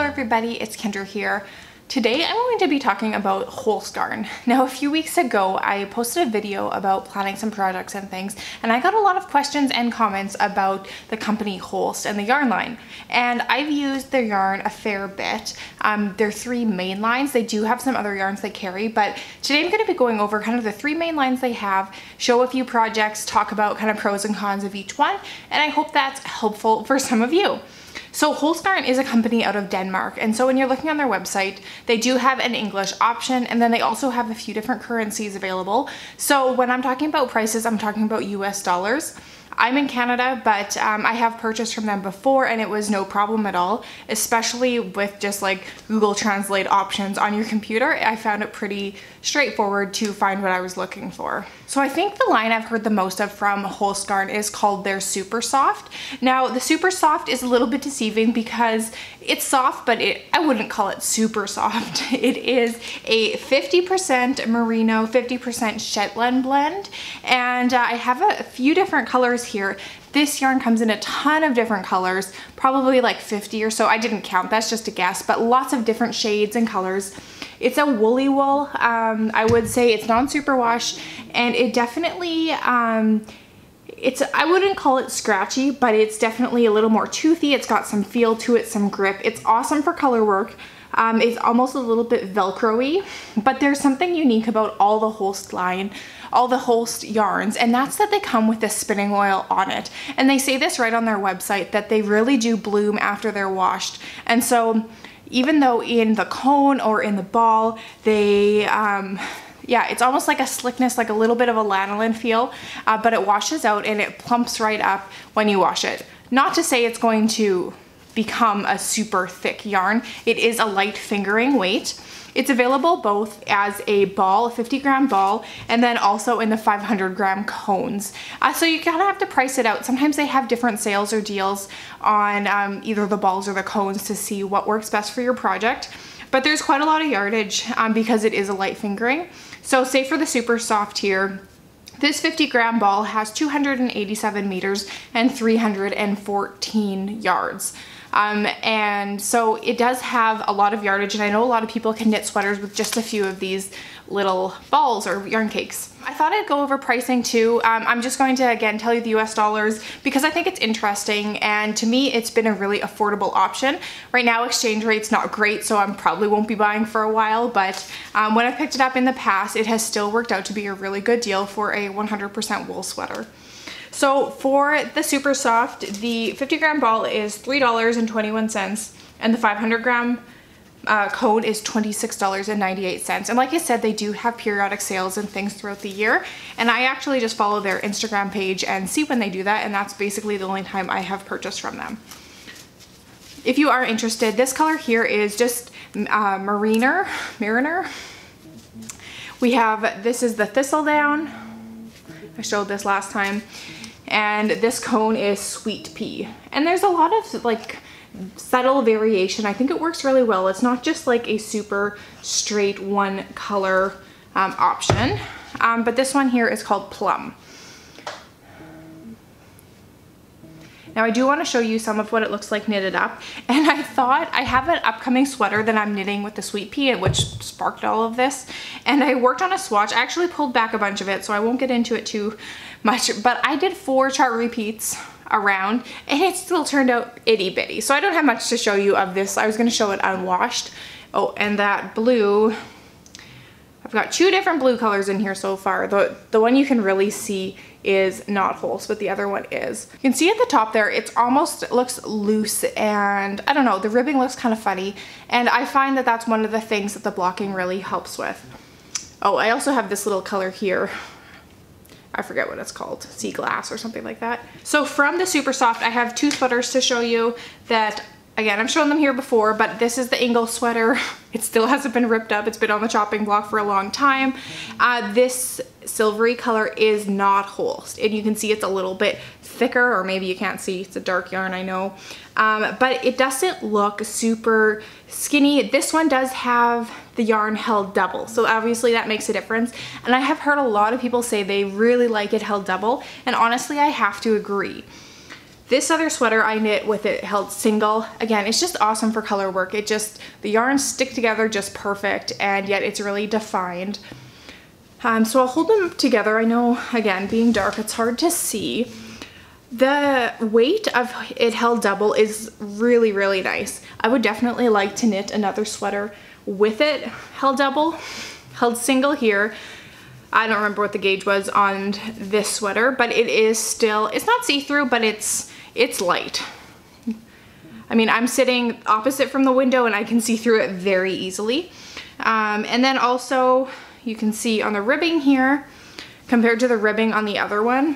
everybody, it's Kendra here. Today I'm going to be talking about Holst Garn. Now, a few weeks ago I posted a video about planning some projects and things, and I got a lot of questions and comments about the company Holst and the yarn line. And I've used their yarn a fair bit. Their three main lines. They do have some other yarns they carry, but today I'm going to be going over kind of the three main lines they have, show a few projects, talk about kind of pros and cons of each one, and I hope that's helpful for some of you. So Holst Garn is a company out of Denmark, and so when you're looking on their website, they do have an English option, and then they also have a few different currencies available. So when I'm talking about prices, I'm talking about US dollars. I'm in Canada, but I have purchased from them before and it was no problem at all, especially with just like Google Translate options on your computer. I found it pretty straightforward to find what I was looking for. So I think the line I've heard the most of from Holst Garn is called their Super Soft. Now the Super Soft is a little bit deceiving because it's soft, but I wouldn't call it super soft. It is a 50% merino, 50% Shetland blend, and I have a few different colors here. This yarn comes in a ton of different colors, probably like 50 or so. I didn't count, that's just a guess, but lots of different shades and colors. It's a woolly wool. I would say it's non-superwash, and it definitely, I wouldn't call it scratchy, but it's definitely a little more toothy. It's got some feel to it, some grip. It's awesome for color work. It's almost a little bit Velcro-y, but there's something unique about all the Holst line, all the Holst yarns, and that's that they come with this spinning oil on it. And they say this right on their website, that they really do bloom after they're washed. And so even though in the cone or in the ball, they, yeah, it's almost like a slickness, like a little bit of a lanolin feel, but it washes out and it plumps right up when you wash it. Not to say it's going to become a super thick yarn. It is a light fingering weight. It's available both as a ball, a 50-gram ball, and then also in the 500-gram cones. So you kind of have to price it out. Sometimes they have different sales or deals on either the balls or the cones to see what works best for your project. But there's quite a lot of yardage because it is a light fingering. So say for the Super Soft here, this 50-gram ball has 287 meters and 314 yards. And so it does have a lot of yardage, and I know a lot of people can knit sweaters with just a few of these little balls or yarn cakes. I thought I'd go over pricing too. I'm just going to again tell you the US dollars because I think it's interesting, and to me it's been a really affordable option. Right now exchange rate's not great, so I probably won't be buying for a while, but when I picked it up in the past, it has still worked out to be a really good deal for a 100% wool sweater. So for the Super Soft, the 50-gram ball is $3.21, and the 500-gram cone is $26.98. And like I said, they do have periodic sales and things throughout the year, and I actually just follow their Instagram page and see when they do that, and that's basically the only time I have purchased from them. If you are interested, this color here is just Mariner. We have, this is the Thistledown. I showed this last time. And this cone is Sweet Pea. And there's a lot of like subtle variation. I think it works really well. It's not just like a super straight one color option. But this one here is called Plum. Now I do want to show you some of what it looks like knitted up, and I thought I have an upcoming sweater that I'm knitting with the Sweet Pea, which sparked all of this, and I worked on a swatch. I actually pulled back a bunch of it, so I won't get into it too much, but I did 4 chart repeats around, and it still turned out itty bitty, so I don't have much to show you of this. I was going to show it unwashed. Oh, and that blue, I've got 2 different blue colors in here so far. The one you can really see is not Holst, but the other one is. You can see at the top there, it's almost looks loose, and I don't know, the ribbing looks kind of funny, and I find that that's one of the things that the blocking really helps with. Oh, I also have this little color here. I forget what it's called, sea glass or something like that. So from the Super Soft, I have 2 sweaters to show you that, again, I've shown them here before, but this is the Ingle sweater. It still hasn't been ripped up. It's been on the chopping block for a long time. This silvery color is not Holst, and you can see it's a little bit thicker, or maybe you can't see, it's a dark yarn, I know. But it doesn't look super skinny. This one does have the yarn held double, so obviously that makes a difference. And I have heard a lot of people say they really like it held double, and honestly I have to agree. This other sweater I knit with it held single. Again, it's just awesome for color work. The yarns stick together just perfect, and yet it's really defined. So I'll hold them together. I know, again, being dark, it's hard to see. The weight of it held double is really, really nice. I would definitely like to knit another sweater with it held double. Held single here. I don't remember what the gauge was on this sweater, but it is still, it's not see-through, but it's light. I mean, I'm sitting opposite from the window and I can see through it very easily. And then also you can see on the ribbing here, compared to the ribbing on the other one,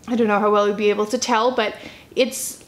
I don't know how well you'll be able to tell, but it's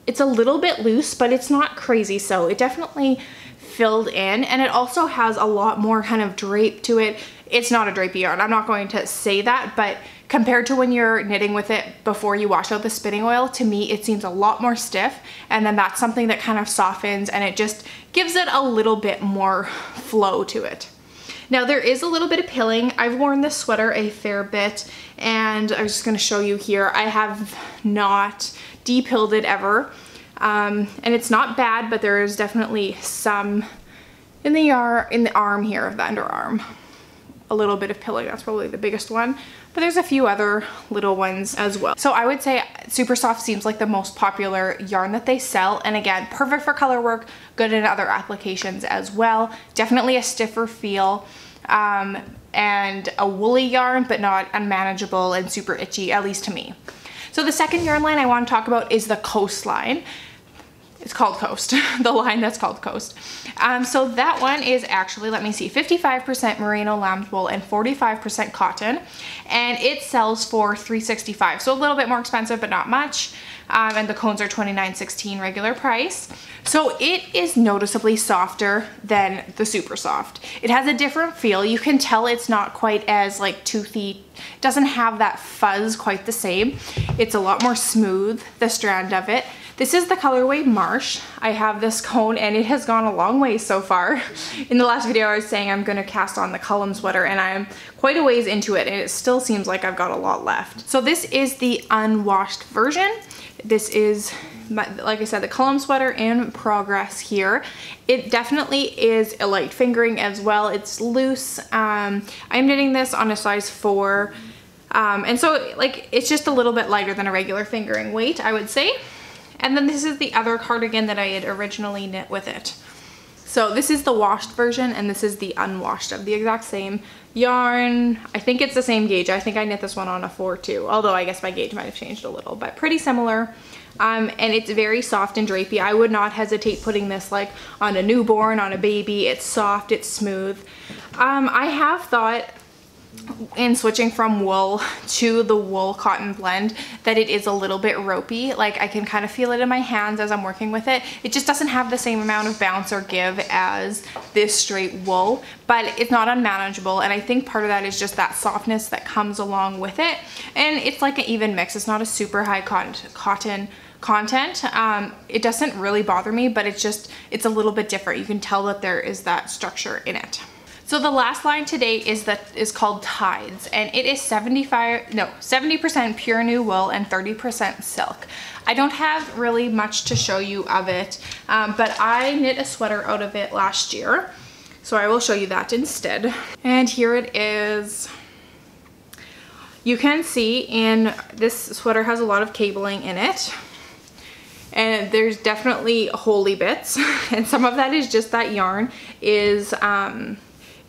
a little bit loose, but it's not crazy. So it definitely filled in, and it also has a lot more kind of drape to it. It's not a drapey yarn, I'm not going to say that, but compared to when you're knitting with it before you wash out the spinning oil, to me it seems a lot more stiff, and then that's something that kind of softens and it just gives it a little bit more flow to it. Now there is a little bit of pilling. I've worn this sweater a fair bit, and I'm just going to show you here. I have not de-pilled it ever. And it's not bad, but there is definitely some in the arm here, the underarm. A little bit of pilling, that's probably the biggest one, but there's a few other little ones as well. So I would say Super Soft seems like the most popular yarn that they sell, and again, perfect for color work, good in other applications as well. Definitely a stiffer feel, and a woolly yarn, but not unmanageable and super itchy, at least to me. So the second yarn line I want to talk about is the Coast line. It's called Coast, the line that's called Coast. So that one is actually, let me see, 55% merino lamb's wool and 45% cotton, and it sells for $3.65, so a little bit more expensive, but not much. And the cones are $29.16 regular price. So it is noticeably softer than the Super Soft. It has a different feel. You can tell it's not quite as like toothy. It doesn't have that fuzz quite the same. It's a lot more smooth, the strand of it. This is the colorway Marsh. I have this cone and it has gone a long way so far. In the last video I was saying I'm gonna cast on the Cullum sweater, and I'm quite a ways into it, and it still seems like I've got a lot left. So this is the unwashed version. This is, like I said, the Cullum sweater in progress here. It definitely is a light fingering as well. It's loose. I'm knitting this on a size 4. And so like it's just a little bit lighter than a regular fingering weight, I would say. And then this is the other cardigan that I had originally knit with it. So this is the washed version, and this is the unwashed of the exact same yarn. I think it's the same gauge. I think I knit this one on a 4 too, although I guess my gauge might have changed a little, but pretty similar. And it's very soft and drapey. I would not hesitate putting this like on a newborn, on a baby. It's soft, it's smooth. I have thought in switching from wool to the wool cotton blend that it is a little bit ropey. Like I can kind of feel it in my hands as I'm working with it. It just doesn't have the same amount of bounce or give as this straight wool, but it's not unmanageable, and I think part of that is just that softness that comes along with it, and it's like an even mix. It's not a super high cotton content. It doesn't really bother me, but it's a little bit different. You can tell that there is that structure in it. So the last line today is called Tides, and it is 70% pure new wool and 30% silk. I don't have really much to show you of it, but I knit a sweater out of it last year, so I will show you that instead. And here it is. You can see this sweater has a lot of cabling in it, and there's definitely holy bits, and some of that is just that yarn is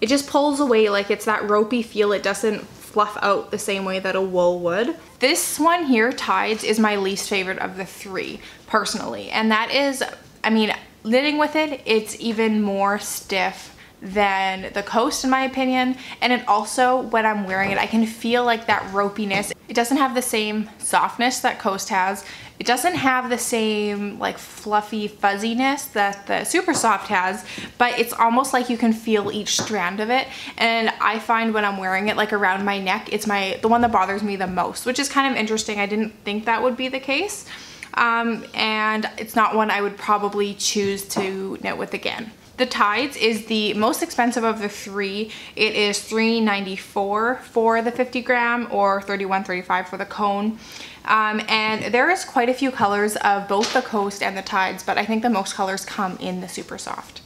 it just pulls away, like it's that ropey feel. It doesn't fluff out the same way that a wool would. This one here, Tides, is my least favorite of the 3 personally, and that is, I mean, knitting with it, it's even more stiff than the Coast in my opinion, and it also, when I'm wearing it, I can feel like that ropiness. It doesn't have the same softness that Coast has. It doesn't have the same like fluffy fuzziness that the Super Soft has, but it's almost like you can feel each strand of it, and I find when I'm wearing it like around my neck, it's the one that bothers me the most, which is kind of interesting. I didn't think that would be the case, and it's not one I would probably choose to knit with again. The Tides is the most expensive of the 3. It is $3.94 for the 50 gram or $31.35 for the cone. And there is quite a few colors of both the Coast and the Tides, but I think the most colors come in the Super Soft.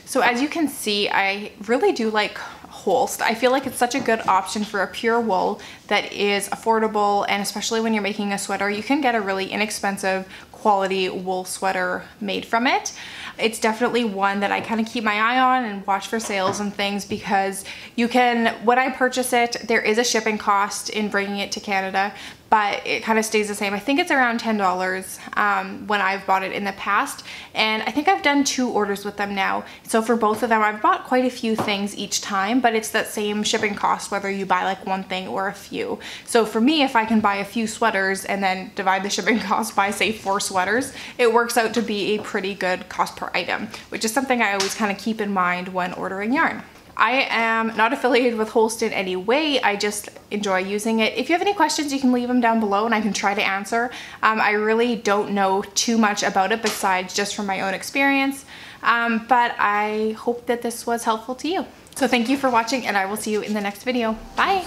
So as you can see, I really do like Holst. I feel like it's such a good option for a pure wool that is affordable, and especially when you're making a sweater, you can get a really inexpensive quality wool sweater made from it. It's definitely one that I kind of keep my eye on and watch for sales and things, because you can, when I purchase it, there is a shipping cost in bringing it to Canada, but it kind of stays the same. I think it's around $10 when I've bought it in the past, and I think I've done 2 orders with them now. So for both of them, I've bought quite a few things each time, but it's that same shipping cost whether you buy like one thing or a few. So for me, if I can buy a few sweaters and then divide the shipping cost by, say, 4 sweaters, it works out to be a pretty good cost per item, which is something I always kind of keep in mind when ordering yarn. I am not affiliated with Holst in any way. I just enjoy using it. If you have any questions, you can leave them down below and I can try to answer. I really don't know too much about it besides just from my own experience, but I hope that this was helpful to you. So thank you for watching, and I will see you in the next video. Bye.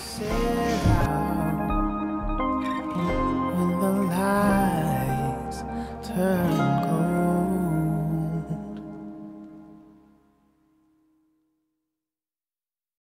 When the lights turn cold.